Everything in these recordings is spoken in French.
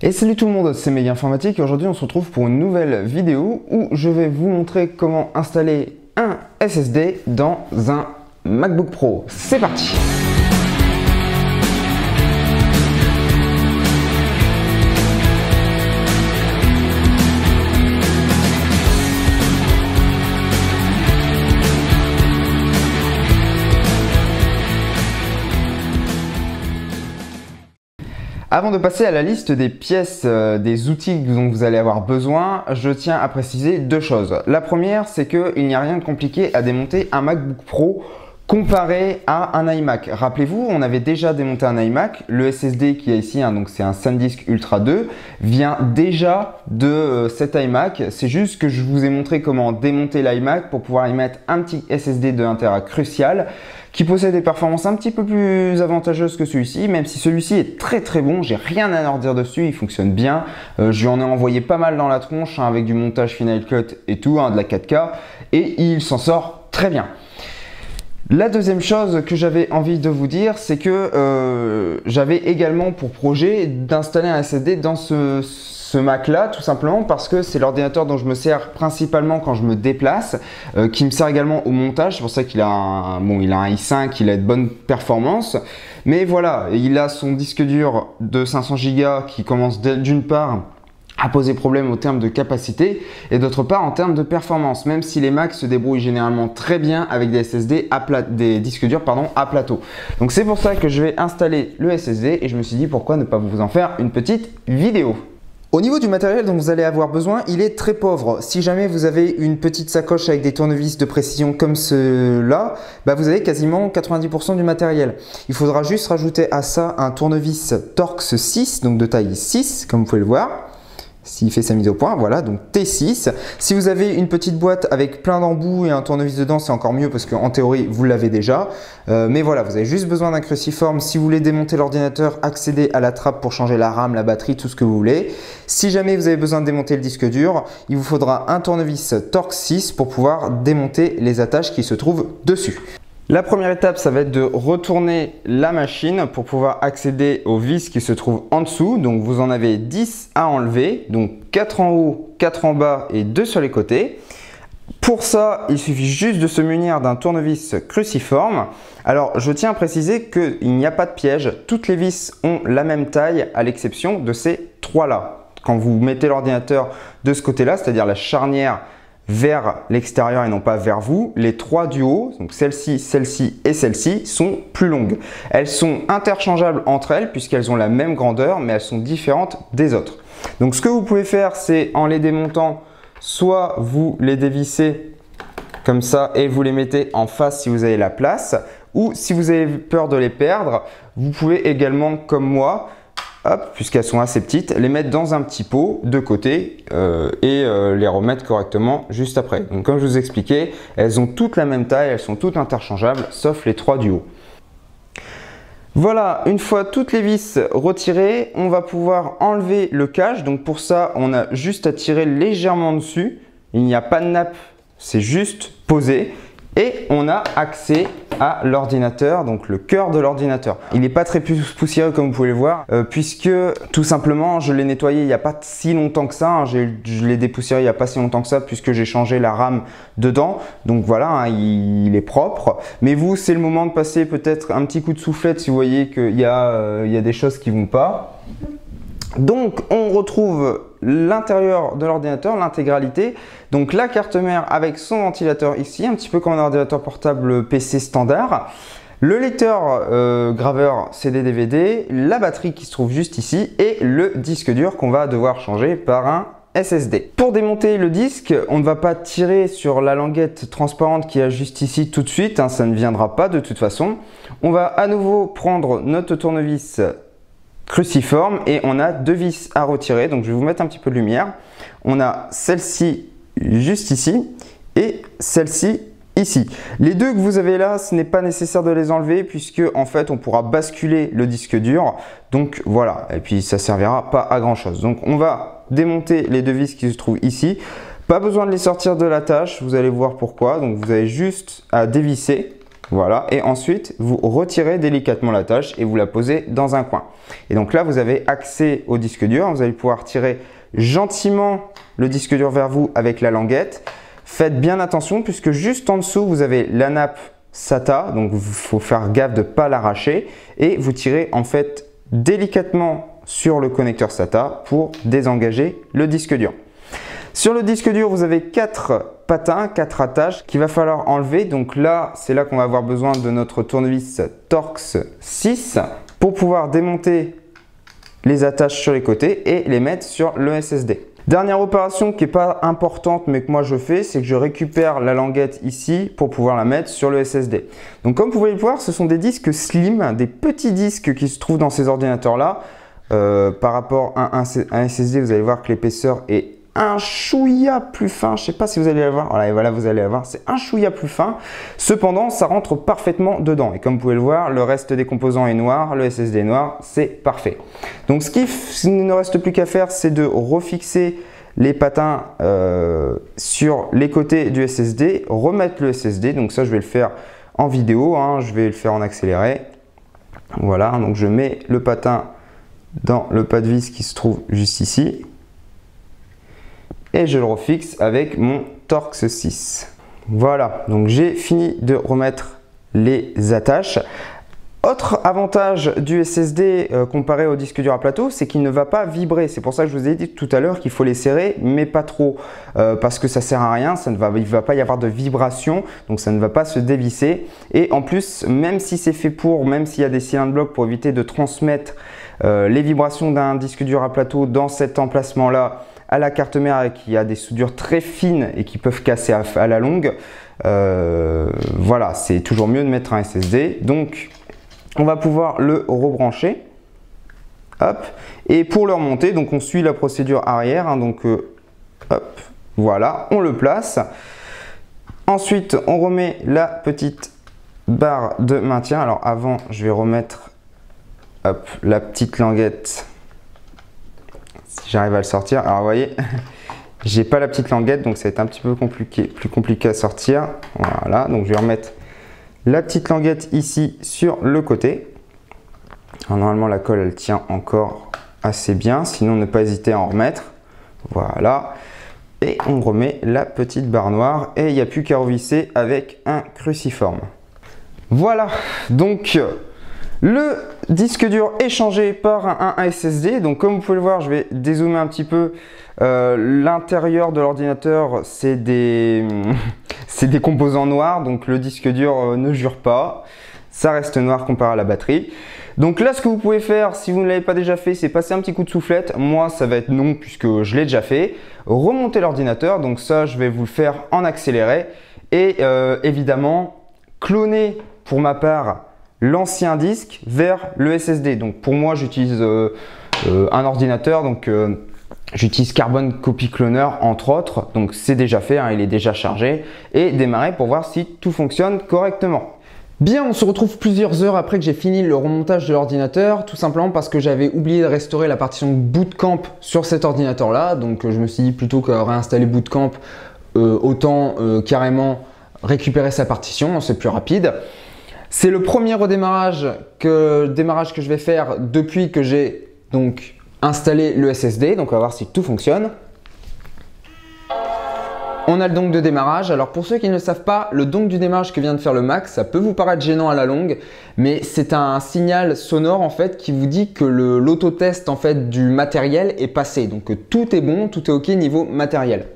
Et salut tout le monde, c'est Méga Informatique et aujourd'hui on se retrouve pour une nouvelle vidéo où je vais vous montrer comment installer un SSD dans un MacBook Pro. C'est parti! Avant de passer à la liste des pièces, des outils dont vous allez avoir besoin, je tiens à préciser deux choses. La première, c'est qu'il n'y a rien de compliqué à démonter un MacBook Pro comparé à un iMac. Rappelez-vous, on avait déjà démonté un iMac. Le SSD qui est ici, donc c'est un SanDisk Ultra 2, vient déjà de cet iMac. C'est juste que je vous ai montré comment démonter l'iMac pour pouvoir y mettre un petit SSD de 1 Tera Crucial qui possède des performances un petit peu plus avantageuses que celui-ci, même si celui-ci est très bon, j'ai rien à leur dire dessus, il fonctionne bien. Je lui en ai envoyé pas mal dans la tronche avec du montage Final Cut et tout, de la 4K, et il s'en sort très bien. La deuxième chose que j'avais envie de vous dire, c'est que j'avais également pour projet d'installer un SSD dans ce Mac là, tout simplement parce que c'est l'ordinateur dont je me sers principalement quand je me déplace, qui me sert également au montage. C'est pour ça qu'il a un i5, il a de bonnes performances, mais voilà, il a son disque dur de 500 Go qui commence d'une part à poser problème au terme de capacité et d'autre part en termes de performance, même si les Macs se débrouillent généralement très bien avec des SSD des disques durs à plateau. Donc c'est pour ça que je vais installer le SSD et je me suis dit pourquoi ne pas vous en faire une petite vidéo. Au niveau du matériel dont vous allez avoir besoin, il est très pauvre. Si jamais vous avez une petite sacoche avec des tournevis de précision comme ceux-là, vous avez quasiment 90% du matériel. Il faudra juste rajouter à ça un tournevis Torx 6, donc de taille 6, comme vous pouvez le voir. S'il fait sa mise au point, voilà, donc T6. Si vous avez une petite boîte avec plein d'embouts et un tournevis dedans, c'est encore mieux parce qu'en théorie, vous l'avez déjà. Mais voilà, vous avez juste besoin d'un cruciforme. Si vous voulez démonter l'ordinateur, accédez à la trappe pour changer la RAM, la batterie, tout ce que vous voulez. Si jamais vous avez besoin de démonter le disque dur, il vous faudra un tournevis Torx 6 pour pouvoir démonter les attaches qui se trouvent dessus. La première étape, ça va être de retourner la machine pour pouvoir accéder aux vis qui se trouvent en dessous. Donc vous en avez 10 à enlever, donc 4 en haut, 4 en bas et 2 sur les côtés. Pour ça, il suffit juste de se munir d'un tournevis cruciforme. Alors, je tiens à préciser qu'il n'y a pas de piège. Toutes les vis ont la même taille à l'exception de ces trois-là. Quand vous mettez l'ordinateur de ce côté-là, c'est-à-dire la charnière vers l'extérieur et non pas vers vous, les trois du haut, donc celle-ci, celle-ci et celle-ci, sont plus longues. Elles sont interchangeables entre elles puisqu'elles ont la même grandeur, mais elles sont différentes des autres. Donc ce que vous pouvez faire, c'est en les démontant, soit vous les dévissez comme ça et vous les mettez en face si vous avez la place, ou si vous avez peur de les perdre, vous pouvez également, comme moi, puisqu'elles sont assez petites, les mettre dans un petit pot de côté et les remettre correctement juste après. Donc comme je vous expliquais, elles ont toutes la même taille, elles sont toutes interchangeables, sauf les trois du haut. Voilà, une fois toutes les vis retirées, on va pouvoir enlever le cache. Donc pour ça, on a juste à tirer légèrement dessus. Il n'y a pas de nappe, c'est juste posé. Et on a accès à l'ordinateur, donc le cœur de l'ordinateur. Il n'est pas très poussiéreux comme vous pouvez le voir, puisque tout simplement je l'ai nettoyé il n'y a pas si longtemps que ça. Je l'ai dépoussiéré il n'y a pas si longtemps que ça, puisque j'ai changé la RAM dedans. Donc voilà, il est propre. Mais vous, c'est le moment de passer peut-être un petit coup de soufflette si vous voyez qu'il y a des choses qui ne vont pas. Donc on retrouve l'intérieur de l'ordinateur, l'intégralité. Donc la carte mère avec son ventilateur ici, un petit peu comme un ordinateur portable PC standard. Le lecteur graveur CD-DVD, la batterie qui se trouve juste ici et le disque dur qu'on va devoir changer par un SSD. Pour démonter le disque, on ne va pas tirer sur la languette transparente qui est juste ici tout de suite, ça ne viendra pas de toute façon. On va à nouveau prendre notre tournevis cruciforme et on a deux vis à retirer, donc je vais vous mettre un petit peu de lumière. On a celle-ci juste ici et celle-ci ici. Les deux que vous avez là, ce n'est pas nécessaire de les enlever puisque en fait on pourra basculer le disque dur, donc voilà, et puis ça servira pas à grand chose. Donc on va démonter les deux vis qui se trouvent ici. Pas besoin de les sortir de l'attache, vous allez voir pourquoi. Donc vous avez juste à dévisser Voilà, et ensuite vous retirez délicatement l'attache et vous la posez dans un coin. Et donc là vous avez accès au disque dur, vous allez pouvoir tirer gentiment le disque dur vers vous avec la languette. Faites bien attention puisque juste en dessous vous avez la nappe SATA, donc il faut faire gaffe de ne pas l'arracher et vous tirez en fait délicatement sur le connecteur SATA pour désengager le disque dur. Sur le disque dur, vous avez 4 patins, 4 attaches qu'il va falloir enlever. Donc là, c'est là qu'on va avoir besoin de notre tournevis Torx 6 pour pouvoir démonter les attaches sur les côtés et les mettre sur le SSD. Dernière opération qui n'est pas importante mais que moi je fais, c'est que je récupère la languette ici pour pouvoir la mettre sur le SSD. Donc comme vous pouvez le voir, ce sont des disques slim, des petits disques qui se trouvent dans ces ordinateurs là. Par rapport à un SSD, vous allez voir que l'épaisseur est un chouïa plus fin. Je ne sais pas si vous allez la voir. Voilà, vous allez la voir. C'est un chouïa plus fin. Cependant, ça rentre parfaitement dedans. Et comme vous pouvez le voir, le reste des composants est noir. Le SSD est noir. C'est parfait. Donc, ce qu'il ne reste plus qu'à faire, c'est de refixer les patins sur les côtés du SSD, remettre le SSD. Donc ça, je vais le faire en vidéo. Je vais le faire en accéléré. Voilà. Donc, je mets le patin dans le pas de vis qui se trouve juste ici. Et je le refixe avec mon Torx 6. Voilà, donc j'ai fini de remettre les attaches. Autre avantage du SSD comparé au disque dur à plateau, c'est qu'il ne va pas vibrer. C'est pour ça que je vous ai dit tout à l'heure qu'il faut les serrer, mais pas trop, parce que ça ne sert à rien, il ne va pas y avoir de vibration, donc ça ne va pas se dévisser. Et en plus, même si c'est fait pour, même s'il y a des cylindres blocs pour éviter de transmettre les vibrations d'un disque dur à plateau dans cet emplacement-là, à la carte mère qui a des soudures très fines et qui peuvent casser à la longue, voilà, c'est toujours mieux de mettre un SSD. Donc, on va pouvoir le rebrancher. Hop. Et pour le remonter, donc on suit la procédure arrière. Donc, hop, voilà, on le place. Ensuite, on remet la petite barre de maintien. Alors, avant, je vais remettre hop, la petite languette. Si j'arrive à le sortir, alors vous voyez, j'ai pas la petite languette, donc ça va être un petit peu plus compliqué à sortir. Voilà, donc je vais remettre la petite languette ici sur le côté. Alors, normalement la colle elle tient encore assez bien, sinon ne pas hésiter à en remettre. Voilà, et on remet la petite barre noire et il n'y a plus qu'à revisser avec un cruciforme. Voilà, donc le disque dur est changé par un SSD. Donc comme vous pouvez le voir, je vais dézoomer un petit peu. L'intérieur de l'ordinateur, c'est des composants noirs. Donc le disque dur ne jure pas. Ça reste noir comparé à la batterie. Donc là, ce que vous pouvez faire, si vous ne l'avez pas déjà fait, c'est passer un petit coup de soufflette. Moi, ça va être non puisque je l'ai déjà fait. Remonter l'ordinateur. Donc ça, je vais vous le faire en accéléré. Et évidemment, cloner pour ma part l'ancien disque vers le SSD. Donc pour moi, j'utilise un ordinateur, donc j'utilise Carbon Copy Cloner entre autres. Donc c'est déjà fait, il est déjà chargé, et démarrer pour voir si tout fonctionne correctement. Bien, on se retrouve plusieurs heures après que j'ai fini le remontage de l'ordinateur, tout simplement parce que j'avais oublié de restaurer la partition Bootcamp sur cet ordinateur là. Donc je me suis dit, plutôt que réinstaller Bootcamp, autant carrément récupérer sa partition, c'est plus rapide. C'est le premier redémarrage que je vais faire depuis que j'ai donc installé le SSD. Donc on va voir si tout fonctionne. On a le dongle de démarrage. Alors pour ceux qui ne le savent pas, le dongle du démarrage que vient de faire le Mac, ça peut vous paraître gênant à la longue, mais c'est un signal sonore en fait qui vous dit que l'autotest en fait du matériel est passé. Donc tout est bon, tout est ok niveau matériel.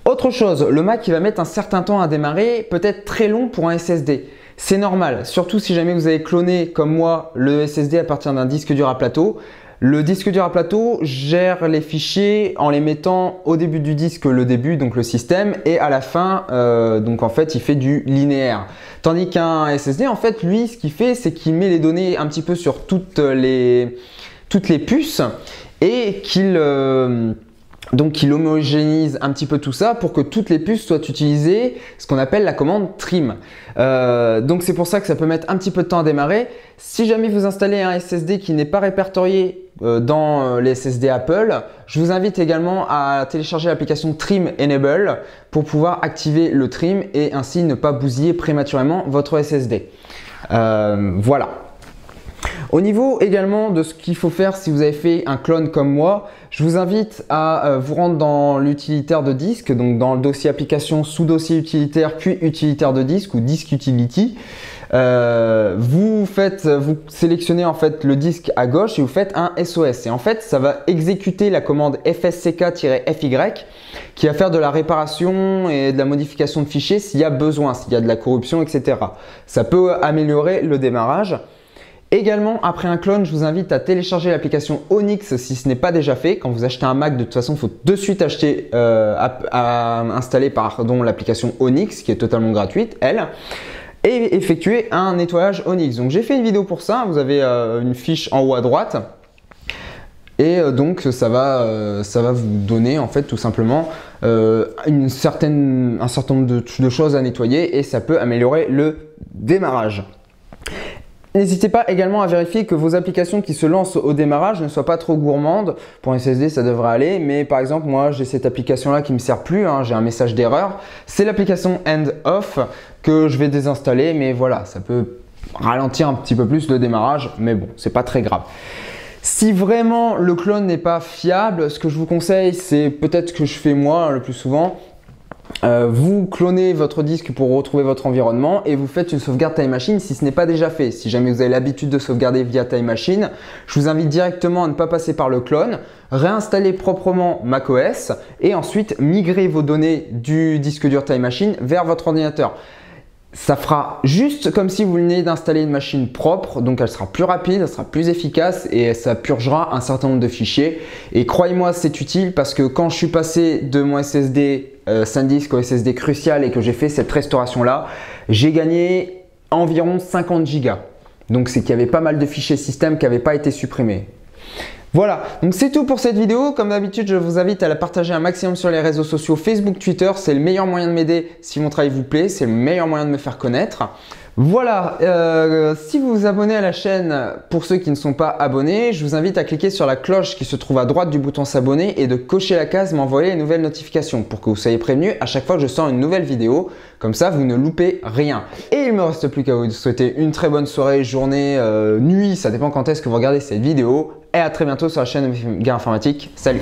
Autre chose, le Mac il va mettre un certain temps à démarrer, peut-être très long pour un SSD. C'est normal, surtout si jamais vous avez cloné comme moi le SSD à partir d'un disque dur à plateau. Le disque dur à plateau gère les fichiers en les mettant au début du disque le début, donc le système, et à la fin, donc en fait il fait du linéaire. Tandis qu'un SSD en fait lui ce qu'il fait c'est qu'il met les données un petit peu sur toutes les puces et qu'il Donc il homogénise un petit peu tout ça pour que toutes les puces soient utilisées, ce qu'on appelle la commande trim. Donc c'est pour ça que ça peut mettre un petit peu de temps à démarrer. Si jamais vous installez un SSD qui n'est pas répertorié dans les SSD Apple, je vous invite également à télécharger l'application Trim Enable pour pouvoir activer le trim et ainsi ne pas bousiller prématurément votre SSD. Voilà. Au niveau également de ce qu'il faut faire si vous avez fait un clone comme moi, je vous invite à vous rendre dans l'utilitaire de disque, donc dans le dossier application, sous-dossier utilitaire, puis utilitaire de disque ou disque utility. Vous sélectionnez en fait le disque à gauche et vous faites un SOS. Et en fait, ça va exécuter la commande fsck-fy qui va faire de la réparation et de la modification de fichiers s'il y a besoin, s'il y a de la corruption, etc. Ça peut améliorer le démarrage. Également, après un clone, je vous invite à télécharger l'application Onyx si ce n'est pas déjà fait. Quand vous achetez un Mac, de toute façon, il faut de suite acheter, installer l'application Onyx qui est totalement gratuite, elle, et effectuer un nettoyage Onyx. Donc j'ai fait une vidéo pour ça, vous avez une fiche en haut à droite. Et donc ça va vous donner en fait tout simplement un certain nombre de choses à nettoyer et ça peut améliorer le démarrage. N'hésitez pas également à vérifier que vos applications qui se lancent au démarrage ne soient pas trop gourmandes. Pour un SSD, ça devrait aller. Mais par exemple, moi, j'ai cette application-là qui ne me sert plus. J'ai un message d'erreur. C'est l'application End Off que je vais désinstaller. Mais voilà, ça peut ralentir un petit peu plus le démarrage. Mais bon, c'est pas très grave. Si vraiment le clone n'est pas fiable, ce que je vous conseille, c'est peut-être ce que je fais moi le plus souvent. Vous clonez votre disque pour retrouver votre environnement et vous faites une sauvegarde Time Machine si ce n'est pas déjà fait. Si jamais vous avez l'habitude de sauvegarder via Time Machine, je vous invite directement à ne pas passer par le clone, réinstaller proprement macOS et ensuite migrer vos données du disque dur Time Machine vers votre ordinateur. Ça fera juste comme si vous veniez d'installer une machine propre, donc elle sera plus rapide, elle sera plus efficace et ça purgera un certain nombre de fichiers. Et croyez-moi, c'est utile parce que quand je suis passé de mon SSD SanDisk au SSD Crucial et que j'ai fait cette restauration-là, j'ai gagné environ 50 Go. Donc c'est qu'il y avait pas mal de fichiers système qui n'avaient pas été supprimés. Voilà, donc c'est tout pour cette vidéo. Comme d'habitude, je vous invite à la partager un maximum sur les réseaux sociaux Facebook, Twitter. C'est le meilleur moyen de m'aider si mon travail vous plaît. C'est le meilleur moyen de me faire connaître. Voilà, si vous vous abonnez à la chaîne, pour ceux qui ne sont pas abonnés, je vous invite à cliquer sur la cloche qui se trouve à droite du bouton s'abonner et de cocher la case m'envoyer les nouvelles notifications pour que vous soyez prévenus à chaque fois que je sors une nouvelle vidéo. Comme ça, vous ne loupez rien. Et il ne me reste plus qu'à vous souhaiter une très bonne soirée, journée, nuit, ça dépend quand est-ce que vous regardez cette vidéo. Et à très bientôt sur la chaîne Gain Informatique. Salut!